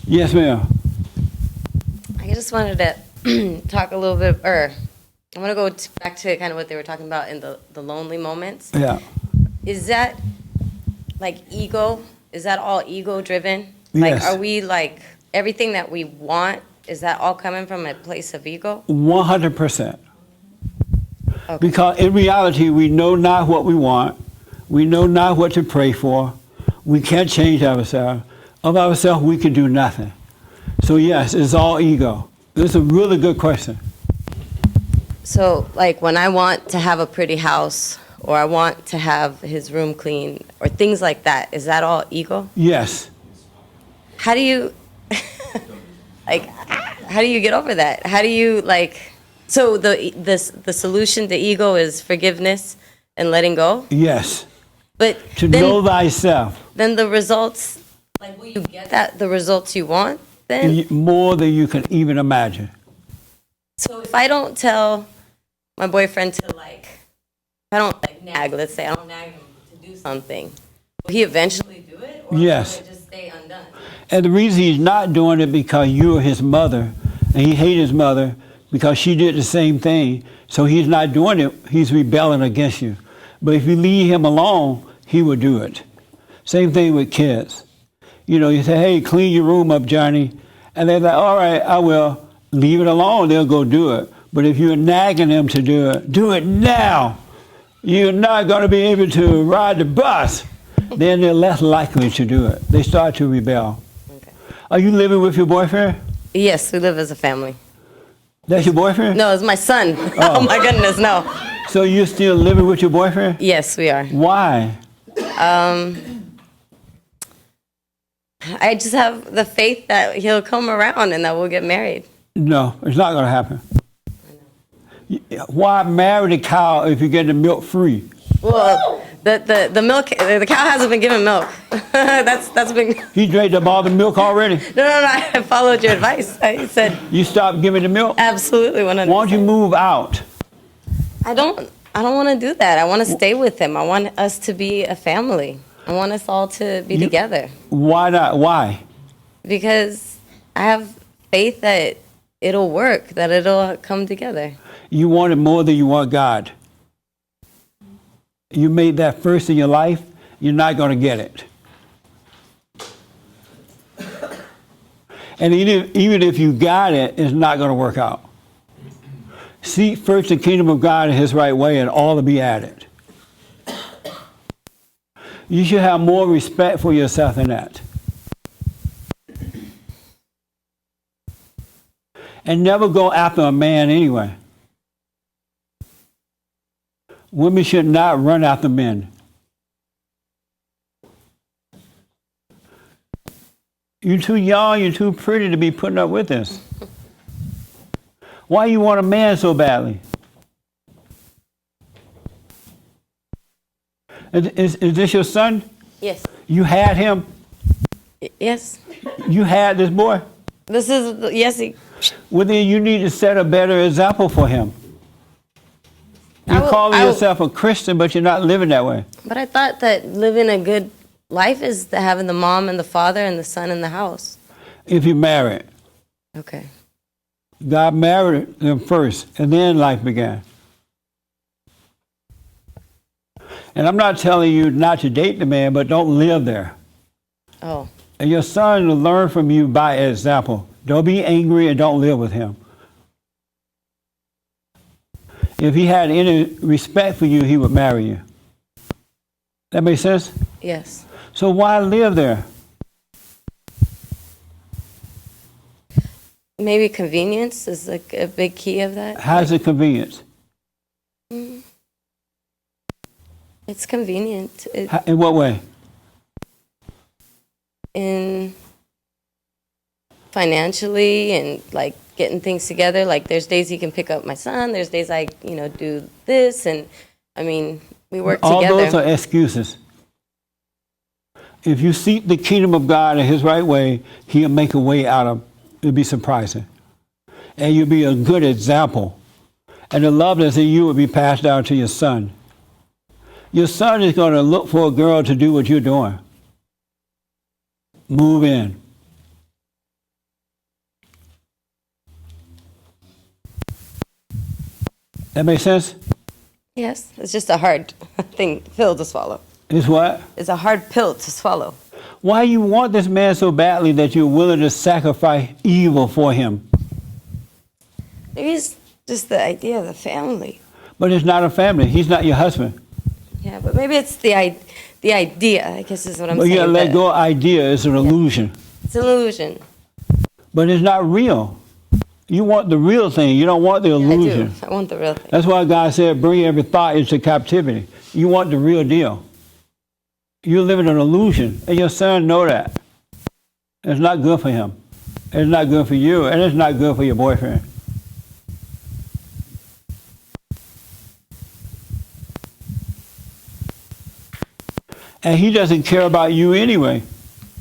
Yes, ma'am. I just wanted to talk a little bit, or I want to go back to kind of what they were talking about in the lonely moments. Yeah. Is that like ego? Is that all ego driven? Like, Yes. are we like everything that we want? Is that all coming from a place of ego? 100%. Okay. Because in reality, we know not what we want. We know not what to pray for. We can't change ourselves. Of ourselves, we can do nothing. So yes, it's all ego. This is a really good question. So, like, when I want to have a pretty house, or I want to have his room clean, or things like that, is that all ego? Yes. How do you, like, how do you get over that? How do you, like, so the solution to ego is forgiveness and letting go? Yes. But To then, know thyself then the results, like, will you get that, the results you want then? more than you can even imagine. So if I don't tell my boyfriend to, like, if I don't, like, nag, let's say I don't nag him to do something, will he eventually do it? Or Yes. will it just stay undone? And the reason he's not doing it because you are his mother, and he hates his mother because she did the same thing. So he's not doing it. He's rebelling against you. But if you leave him alone, he will do it. Same thing with kids. You know, you say, hey, clean your room up, Johnny. And they're like, all right, I will. Leave it alone. They'll go do it. But if you're nagging them to do it now. You're not going to be able to ride the bus. Then they're less likely to do it. They start to rebel. Okay. Are you living with your boyfriend? Yes, we live as a family. That's your boyfriend? No, it's my son. Oh, my goodness, no. So you're still living with your boyfriend? Yes, we are. Why? I just have the faith that he'll come around and that we'll get married. No, it's not going to happen. Why marry the cow if you get the milk free? Well, the milk, the cow hasn't been given milk. that's been. He drank up all the milk already. No. I followed your advice. I said You stopped giving the milk? absolutely 100%. Why don't you move out? I don't want to do that. I want to stay with him. I want us to be a family. I want us all to be together. Why not? Why? Because I have faith that it'll work, that it'll come together. You want it more than you want God. You made that first in your life, you're not going to get it. And even if you got it, it's not going to work out. Seek first the kingdom of God in his right way, and all will be added. You should have more respect for yourself than that. And never go after a man anyway. Women should not run after men. You're too young, you're too pretty to be putting up with this. Why you want a man so badly? Is this your son? Yes. You had him? Yes. You had this boy? This is, yes. Well, then you need to set a better example for him. You're calling yourself a Christian, but you're not living that way. But I thought that living a good life is having the mom and the father and the son in the house. If you're married. Okay. God married them first, and then life began. And I'm not telling you not to date the man, but don't live there. Oh. And your son will learn from you by example. Don't be angry and don't live with him. If he had any respect for you, he would marry you. That makes sense? Yes. So why live there? Maybe convenience is like a big key of that. How's it convenient? It's convenient. In what way? In financially and like getting things together. Like there's days he can pick up my son. There's days I, do this. And I mean, we work All together. those are excuses. If you seek the kingdom of God in his right way, he'll make a way out of it. It'll be surprising. And you'll be a good example. And the love that's in you will be passed down to your son. Your son is going to look for a girl to do what you're doing. Move in. That makes sense? Yes, it's just a hard pill to swallow. It's what? It's a hard pill to swallow. Why you want this man so badly that you're willing to sacrifice evil for him? Maybe it's just the idea of the family. But it's not a family. He's not your husband. Yeah, but maybe it's the idea, I guess is what I'm But saying. you gotta let that go of idea. It's an illusion. It's an illusion. But it's not real. You want the real thing. You don't want the illusion. I do. I want the real thing. That's why God said, bring every thought into captivity. You want the real deal. You're living an illusion, and your son know that. It's not good for him. It's not good for you, and it's not good for your boyfriend. And he doesn't care about you anyway.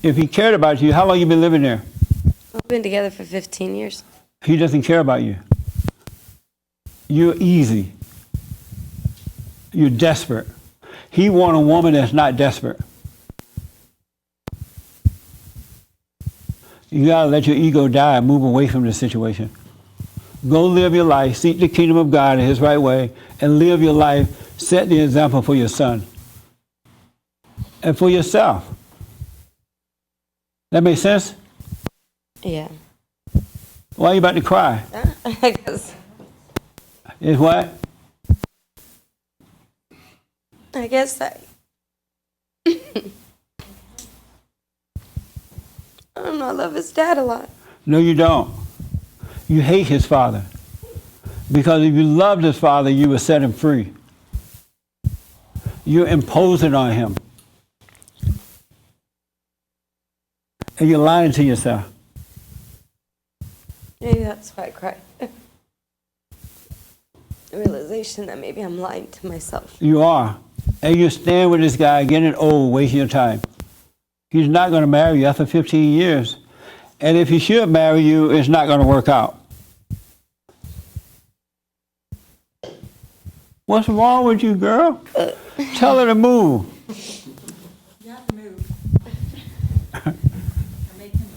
If he cared about you, how long you been living there? We've been together for 15 years. He doesn't care about you. You're easy. You're desperate. He wants a woman that's not desperate. You gotta let your ego die and move away from the situation. Go live your life, seek the kingdom of God in his right way, and live your life. Set the example for your son. And for yourself. That makes sense? Yeah. Why are you about to cry? I guess. Is what? I guess I don't know, I love his dad a lot. No, you don't. You hate his father. Because if you loved his father, you would set him free. You're imposing on him. And you're lying to yourself. Maybe that's why I cry. The realization that maybe I'm lying to myself. You are. And you stand with this guy, getting old, wasting your time. He's not going to marry you after 15 years. And if he should marry you, it's not going to work out. What's wrong with you, girl? Tell her to move. You have to move. Make him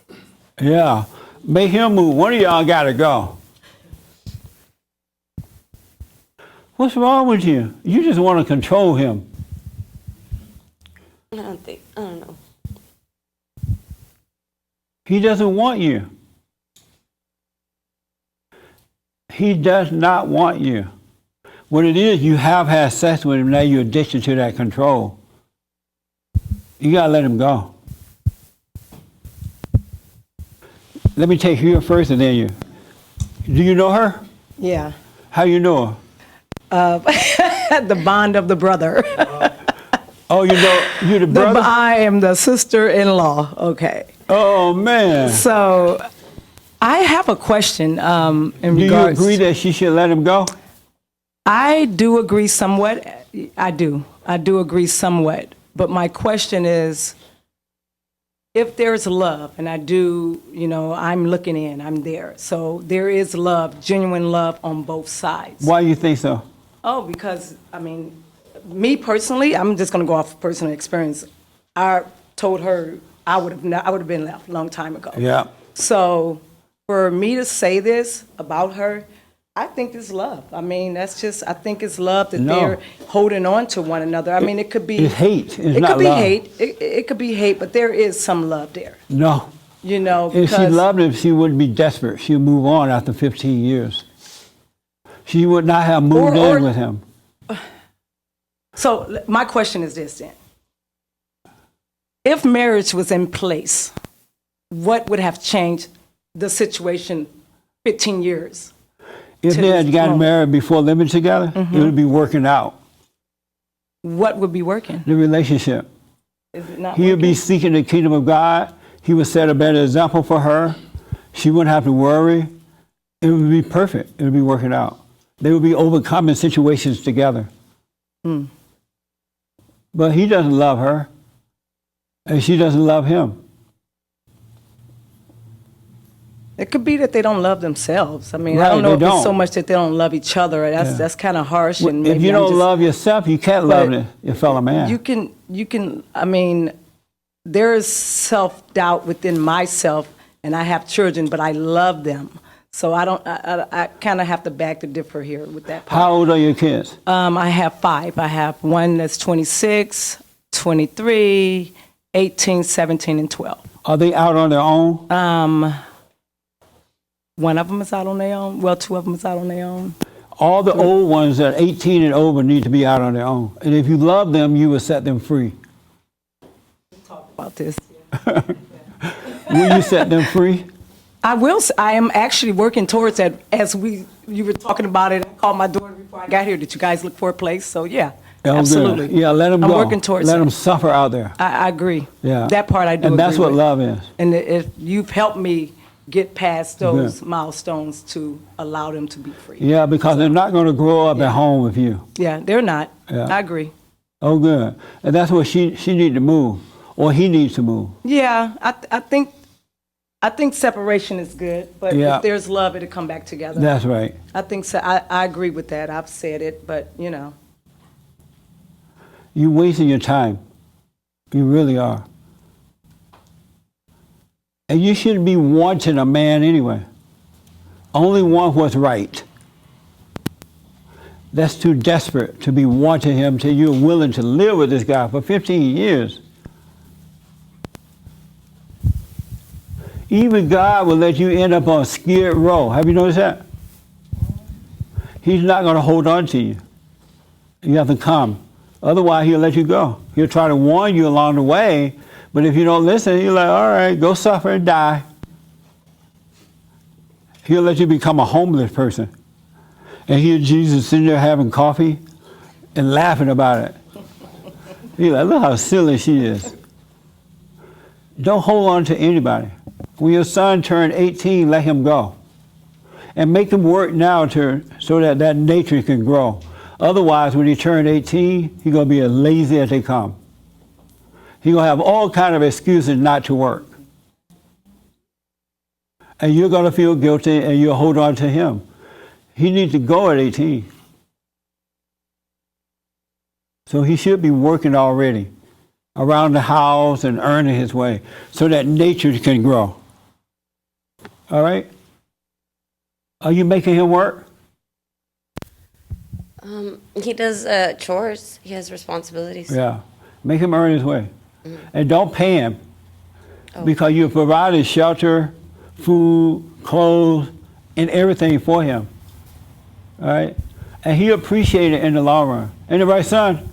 move. Yeah. Make him move. One of y'all got to go. What's wrong with you? You just want to control him. I don't know. He doesn't want you. He does not want you. What it is, you have had sex with him, now you're addicted to that control. You got to let him go. Let me take you first and then you. Do you know her? Yeah. How you know her? The bond of the brother. Oh, you know, you're the brother? I am the sister-in-law. Okay. Oh, man. So I have a question in Do you regards. agree that she should let him go? I do agree somewhat. I do agree somewhat. But my question is, if there's love, and I do, I'm looking in, I'm there. So there is love, genuine love on both sides. Why do you think so? Oh, because, me personally, I'm just going to go off of personal experience. I told her I would have been left a long time ago. Yeah. So for me to say this about her, I think it's love. I think it's love that No. they're holding on to one another. It could be... It's hate. It's it not could be love. hate. It could be hate, but there is some love there. No. Because... If she loved him, she wouldn't be desperate. She'd move on after 15 years. She would not have moved in with him. So my question is this then. If marriage was in place, what would have changed the situation 15 years? If to they had this gotten moment? married before living together, it would be working out, What would be working? the relationship. Is it not He would be working? seeking the kingdom of God. He would set a better example for her. She wouldn't have to worry. It would be perfect. It would be working out. They would be overcoming situations together. But he doesn't love her, and she doesn't love him. It could be that they don't love themselves. I Right, don't know they if don't. it's so much that they don't love each other. That's kind of harsh. And If maybe you I'm don't just- love yourself, you can't love But your fellow man. You can, there is self-doubt within myself, and I have children, but I love them. So I kind of have to beg to differ here with that part. How old are your kids? I have 5. I have one that's 26, 23, 18, 17, and 12. Are they out on their own? One of them is out on their own. Well, 2 of them is out on their own. All the old ones that are 18 and over need to be out on their own. And if you love them, you will set them free. Talk about this. Will you set them free? I will. I am actually working towards that. As you were talking about it, I called my daughter before I got here. Did you guys look for a place? So yeah, Oh, good. absolutely. Yeah, let them I'm go. working towards Let it. them suffer out there. I agree. Yeah. That part I do. And that's agree what with. love is. And if you've helped me get past those Good. milestones to allow them to be free. Yeah, because they're not going to grow up at home with you. Yeah, they're not. Yeah. I agree. Oh, good. And that's where she needs to move, or he needs to move. Yeah, I think separation is good, but Yeah. if there's love, it'll come back together. That's right. I think so. I agree with that. I've said it, but you know. You're wasting your time. You really are. And you shouldn't be wanting a man anyway. Only want what's right. That's too desperate to be wanting him till you're willing to live with this guy for 15 years. Even God will let you end up on Skid Row. Have you noticed that? He's not going to hold on to you. You have to come. Otherwise, he'll let you go. He'll try to warn you along the way, but if you don't listen, you're like, all right, go suffer and die. He'll let you become a homeless person. And here Jesus sitting there having coffee and laughing about it. You're like, look how silly she is. Don't hold on to anybody. When your son turned 18, let him go. And make him work now so that that nature can grow. Otherwise, when he turned 18, he's going to be as lazy as they come. He's going to have all kind of excuses not to work. And you're going to feel guilty and you'll hold on to him. He needs to go at 18. So he should be working already around the house and earning his way so that nature can grow. All right? Are you making him work? He does chores. He has responsibilities. Yeah. Make him earn his way. And don't pay him because you provided shelter, food, clothes, and everything for him. All right? And he appreciate it in the long run. Ain't that right, son?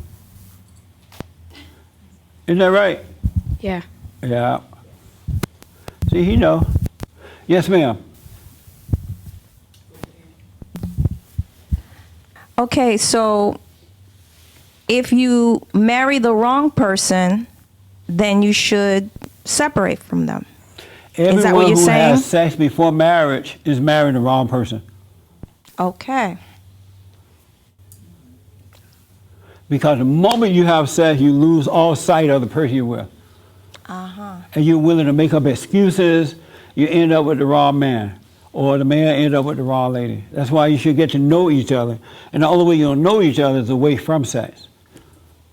Isn't that right? Yeah. Yeah. See, he know. Yes, ma'am. Okay, so if you marry the wrong person, then you should separate from them. Everyone Is that what you're who saying? has sex before marriage is marrying the wrong person. Okay. Because the moment you have sex, you lose all sight of the person you're with. Uh-huh. And you're willing to make up excuses, you end up with the wrong man. Or the man end up with the wrong lady. That's why you should get to know each other. And the only way you'll know each other is away from sex.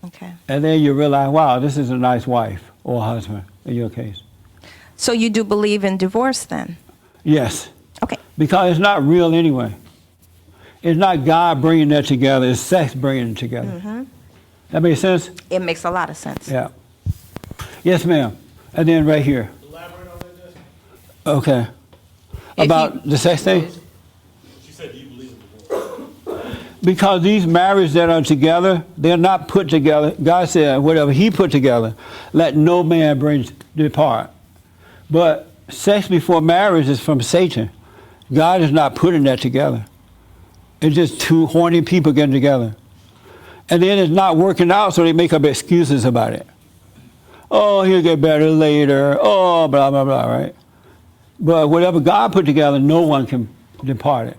Okay. And then you realize, wow, this is a nice wife or husband in your case. So you do believe in divorce then? Yes. Okay. Because it's not real anyway. It's not God bringing that together. It's sex bringing it together. Mm-hmm. That makes sense? It makes a lot of sense. Yeah. Yes, ma'am. And then right here. Elaborate on that, Jessica. Okay. If About the sex thing? She said, do you believe in divorce? Because these marriages that are together, they're not put together. God said, whatever he put together, let no man bring depart. But sex before marriage is from Satan. God is not putting that together. It's just two horny people getting together. And then it's not working out, so they make up excuses about it. Oh, he'll get better later. Oh, blah, blah, blah, right? But whatever God put together, no one can depart it.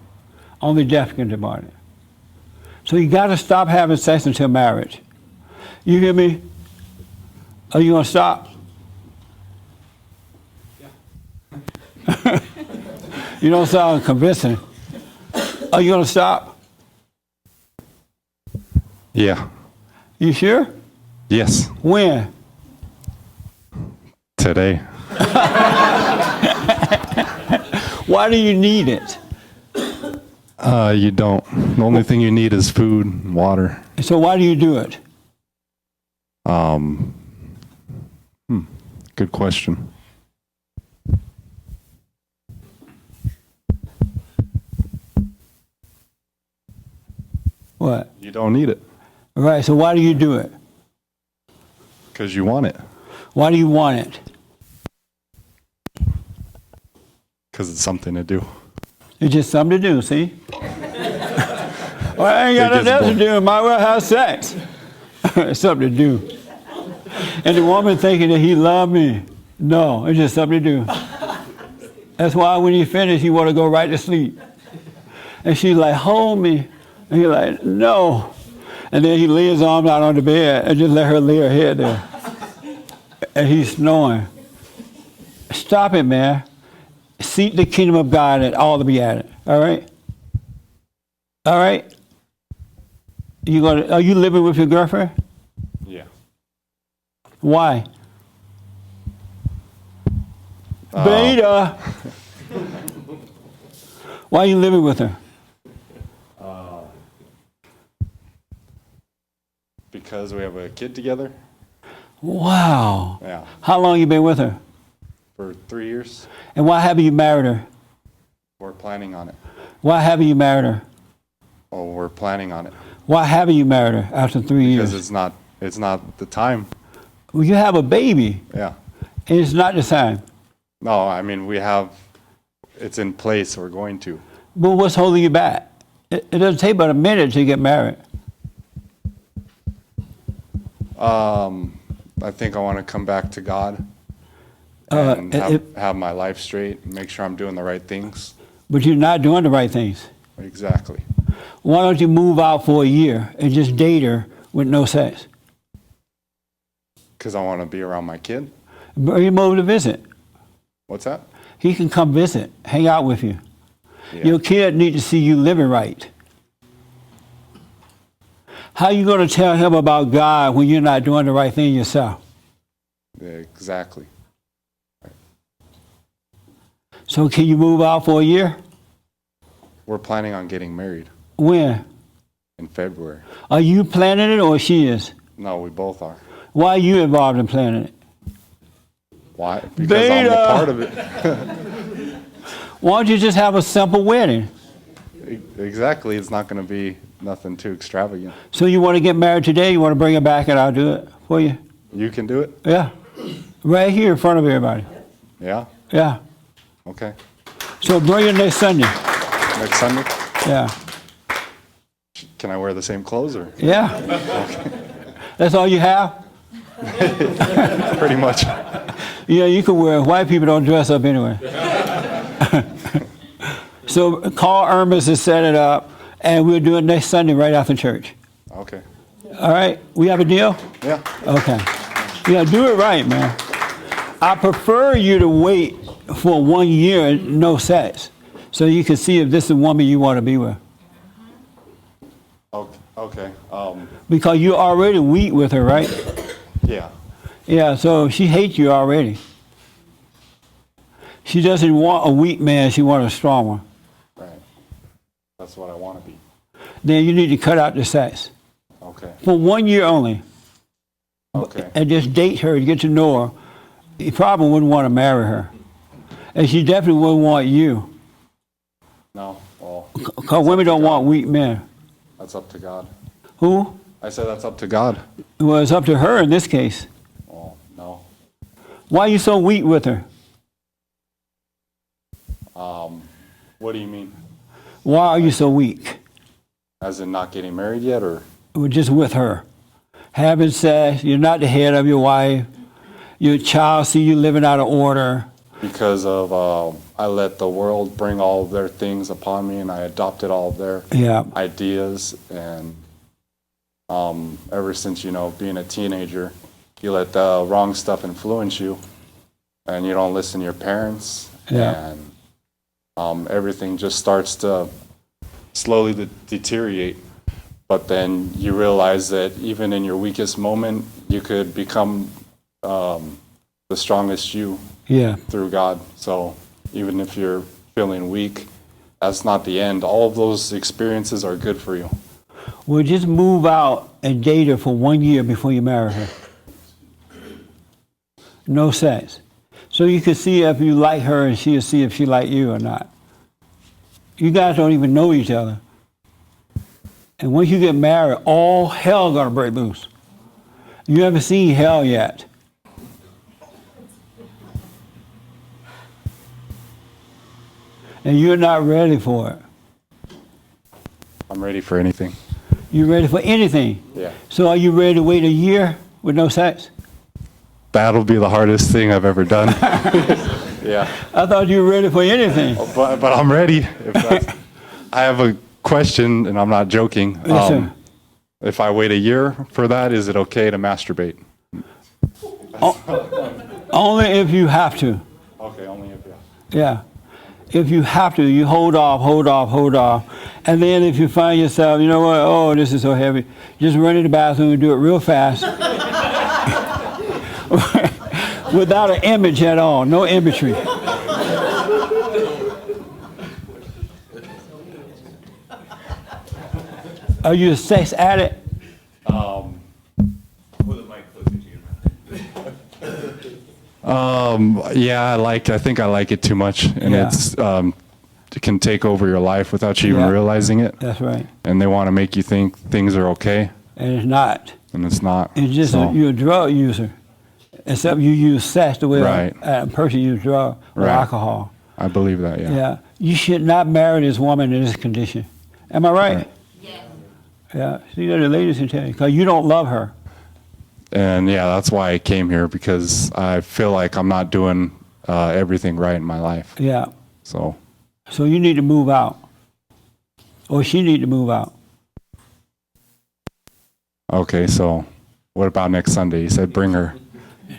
Only death can depart it. So you got to stop having sex until marriage. You hear me? Are you going to stop? Yeah. You don't sound convincing. Are you going to stop? Yeah. You sure? Yes. When? Why do you need it? You don't. The only thing you need is food and water. So why do you do it? Good question. What? You don't need it All right, so why do you do it? because you want it. Why do you want it? Because it's something to do. It's just something to do, see? Well, I ain't got It nothing gets else to boring. do. Might well have sex. It's something to do. And the woman thinking that he loved me. No, it's just something to do. That's why when you finish, you want to go right to sleep. And she's like, hold me. And he's like, no. And then he lay his arms out on the bed and just let her lay her head there. And he's snoring. Stop it, man. Seek the kingdom of God and all to be added. All right? All right? Are you living with your girlfriend? Yeah. Why? Beta! Why are you living with her? Because we have a kid together. Wow. Yeah. How long you been with her? For 3 years. And why haven't you married her? We're planning on it. Why haven't you married her? Oh, we're planning on it. Why haven't you married her after 3 years? Because it's not the time. Well, you have a baby, Yeah. and it's not the time. No, I mean, it's in place. We're going to. But what's holding you back? It doesn't take but a minute to get married. I think I want to come back to God Uh, and it- have my life straight and make sure I'm doing the right things. But you're not doing the right things. Exactly. Why don't you move out for a year and just date her with no sex? Because I want to be around my kid. Bring him over to visit. What's that? He can come visit, hang out with you. Yeah. Your kid need to see you living right. How you going to tell him about God when you're not doing the right thing yourself? Yeah, exactly. So can you move out for a year? We're planning on getting married When? in February. Are you planning it or she is? No, we both are. Why are you involved in planning it? Why? Because I'm a Beta. part of it. Why don't you just have a simple wedding? Exactly. It's not going to be nothing too extravagant. So you want to get married today? You want to bring her back and I'll do it for you? You can do it? Yeah. Right here in front of everybody. Yeah? Yeah. Okay. So bring her next Sunday. Next Sunday? Yeah. Can I wear the same clothes or? Yeah. That's all you have? Pretty much. Yeah, you can wear it. White people don't dress up anyway. So call Irma's and set it up, and we'll do it next Sunday right after church. Okay. All right? We have a deal? Yeah. Okay. Yeah, do it right, man. I prefer you to wait for 1 year and no sex, so you can see if this is the woman you want to be with. Okay. Because you're already weak with her, right? Yeah. Yeah, so she hates you already. She doesn't want a weak man, she wants a strong one. Right. That's what I want to be. Then you need to cut out the sex. Okay. For 1 year only. Okay. And just date her, get to know her. You probably wouldn't want to marry her. And she definitely wouldn't want you. No. Well, Because women don't want weak men. that's up to God. Who? I said that's up to God. Well, it's up to her in this case. Oh, no. Why are you so weak with her? What do you mean? Why are you so weak? As in not getting married yet, or? Well, just with her. Having sex, you're not the head of your wife. Your child see you living out of order. Because of, I let the world bring all of their things upon me, and I adopted all of their Yeah. ideas. And ever since, being a teenager, you let the wrong stuff influence you, and you don't listen to your parents. Yeah. And everything just starts to slowly deteriorate. But then you realize that even in your weakest moment, you could become the strongest you Yeah. through God. So even if you're feeling weak, that's not the end. All of those experiences are good for you. Well, just move out and date her for 1 year before you marry her. No sex. So you can see if you like her and she'll see if she like you or not. You guys don't even know each other. And once you get married, all hell gonna break loose. You haven't seen hell yet. And you're not ready for it. I'm ready for anything. You're ready for anything. Yeah. So are you ready to wait a year with no sex? That'll be the hardest thing I've ever done. Yeah. I thought you were ready for anything. But I'm ready. I have a question, and I'm not joking. Yes, sir. If I wait a year for that, is it okay to masturbate? Only if you have to. Okay, only if you. Yeah. If you have to, you hold off. And then if you find yourself, you know what, oh, this is so heavy, just run in the bathroom and do it real fast. Without an image at all, no imagery. Are you a sex addict? Yeah, I think I like it too much, and Yeah. it can take over your life without you even Yeah. realizing it. That's right. And they want to make you think things are okay, And it's not. and it's not. It's just So, you're a drug user. Except you use sex the way Right. a person uses drug or Right. alcohol. I believe that. Yeah. Yeah. You should not marry this woman in this condition. Am I right? Right. Yeah. See, the ladies can tell you, because you don't love her. And yeah, that's why I came here, because I feel like I'm not doing everything right in my life. Yeah. So So you need to move out. Or she need to move out. okay, so what about next Sunday? You said bring her,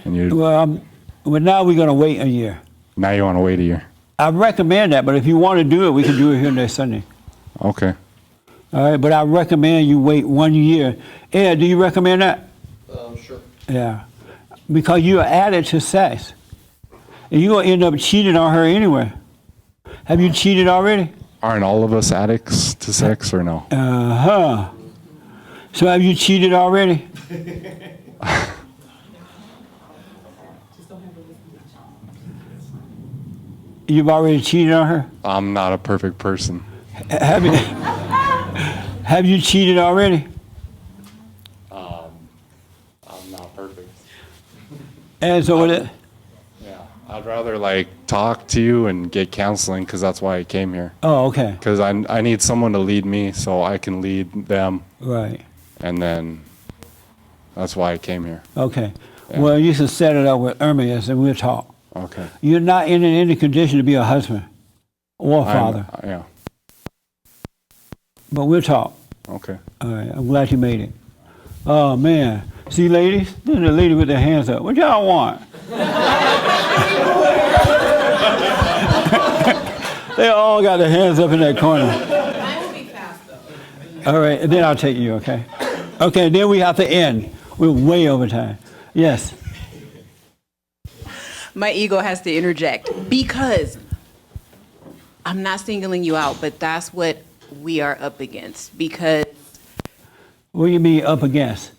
and Well, now we're going to wait a year. now you want to wait a year. I recommend that, but if you want to do it, we can do it here next Sunday. Okay. All right, but I recommend you wait 1 year. Ed, do you recommend that? Sure. Yeah. Because you're addicted to sex. And you're going to end up cheating on her anyway. Have you cheated already? Aren't all of us addicts to sex, or no? Uh-huh. So have you cheated already? You've already cheated on her? I'm not a perfect person. Have you, have you cheated already? I'm not perfect. And so Yeah. I'd rather talk to you and get counseling, because that's why I came here. oh, okay. Because I need someone to lead me so I can lead them, Right. and then that's why I came here. Okay. Yeah. Well, you should set it up with Ermias and we'll talk. Okay. You're not in any condition to be a husband or a father, Yeah. but we'll talk. Okay. All right. I'm glad you made it. Oh, man. See, ladies? This is a lady with their hands up. What y'all want? They all got their hands up in that corner. Mine will be fast, though. All right, and then I'll take you, okay? Okay, then we have to end. We're way over time. Yes. My ego has to interject because I'm not singling you out, but that's what we are up against. Because What do you mean up against?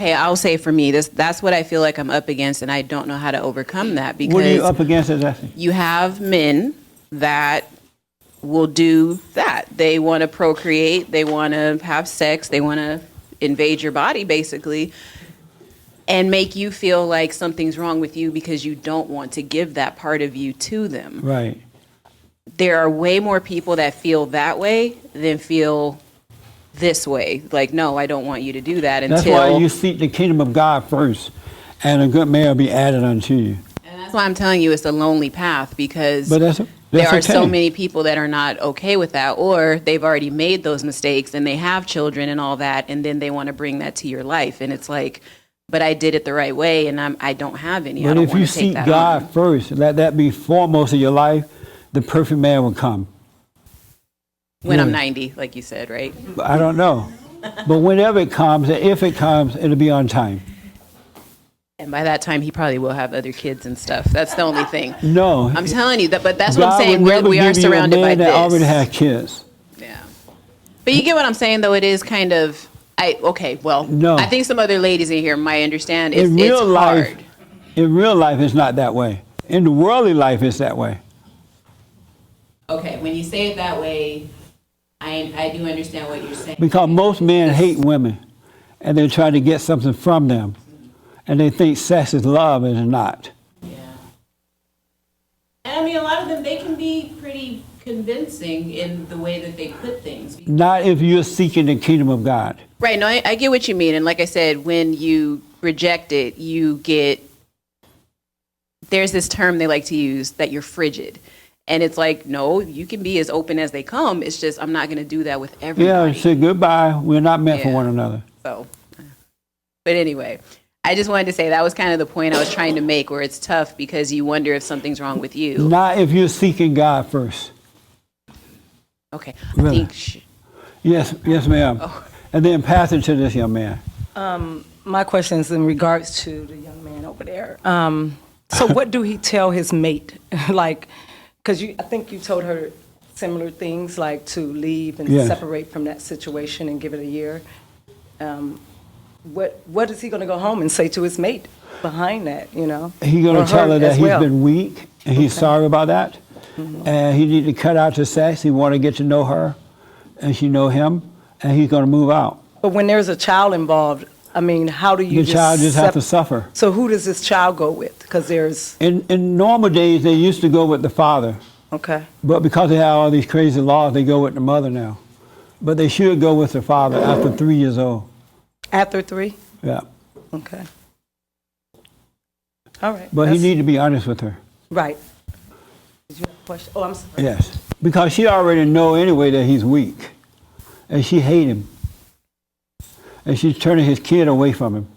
I'll say for me, that's what I feel like I'm up against, and I don't know how to overcome that. Because What are you up against exactly? you have men that will do that. They want to procreate, they want to have sex, they want to invade your body, basically, and make you feel like something's wrong with you because you don't want to give that part of you to them. Right. There are way more people that feel that way than feel this way. Like, no, I don't want you to do that until... That's why you seek the kingdom of God first, and a good man will be added unto you. And that's why I'm telling you it's a lonely path, because But that's there are okay. so many people that are not okay with that, or they've already made those mistakes and they have children and all that, and then they want to bring that to your life. And it's like, but I did it the right way, and I don't have any. I But don't if want you to take seek that God on. first, let that be foremost in your life, the perfect man will come. When I'm Yeah. 90, like you said, right? I don't know. But whenever it comes, and if it comes, it'll be on time. And by that time, he probably will have other kids and stuff. That's the only thing. No. I'm telling you that, but that's what God I'm saying. would never We are give you a surrounded by man that this. already had kids. Yeah. But you get what I'm saying, though. It is kind of. No. I think some other ladies in here might understand. It's, In real it's life, hard. in real life, it's not that way. In the worldly life, it's that way. Okay, when you say it that way, I do understand what you're saying. Because most men hate women, and they're trying to get something from them, and they think sex is love, and it's not. Yeah. And I mean, a lot of them, they can be pretty convincing in the way that they put things. Not if you're seeking the kingdom of God. Right, no, I get what you mean. And like I said, when you reject it, you get, there's this term they like to use that you're frigid. And it's like, no, you can be as open as they come. It's just, I'm not going to do that with everybody. Yeah, say goodbye. We're not meant for Yeah. one another. So, but anyway, I just wanted to say that was kind of the point I was trying to make, where it's tough because you wonder if something's wrong with you. Not if you're seeking God first. Okay, Really? I think, Yes, ma'am. Oh. And then pass it to this young man. My question is in regards to the young man over there. So what do he tell his mate? Like, because I think you told her similar things, like to leave and Yes. separate from that situation and give it a year. What is he going to go home and say to his mate behind that, you know? He's going Or to tell her that as he's well? been weak, and he's sorry about that. And he need to cut out the sex. He want to get to know her, and she know him, and he's going to move out. But when there's a child involved, I mean, how do you The child just have to sep- suffer. So who does this child go with? Because there's, In normal days, they used to go with the father, okay. but because they have all these crazy laws, they go with the mother now. But they should go with the father after 3 years old. After 3? Yeah. Okay. All right. But he That's- need to be honest with her. Right. Did you have a question? Oh, I'm sorry. Yes. Because she already know anyway that he's weak. And she hate him. And she's turning his kid away from him.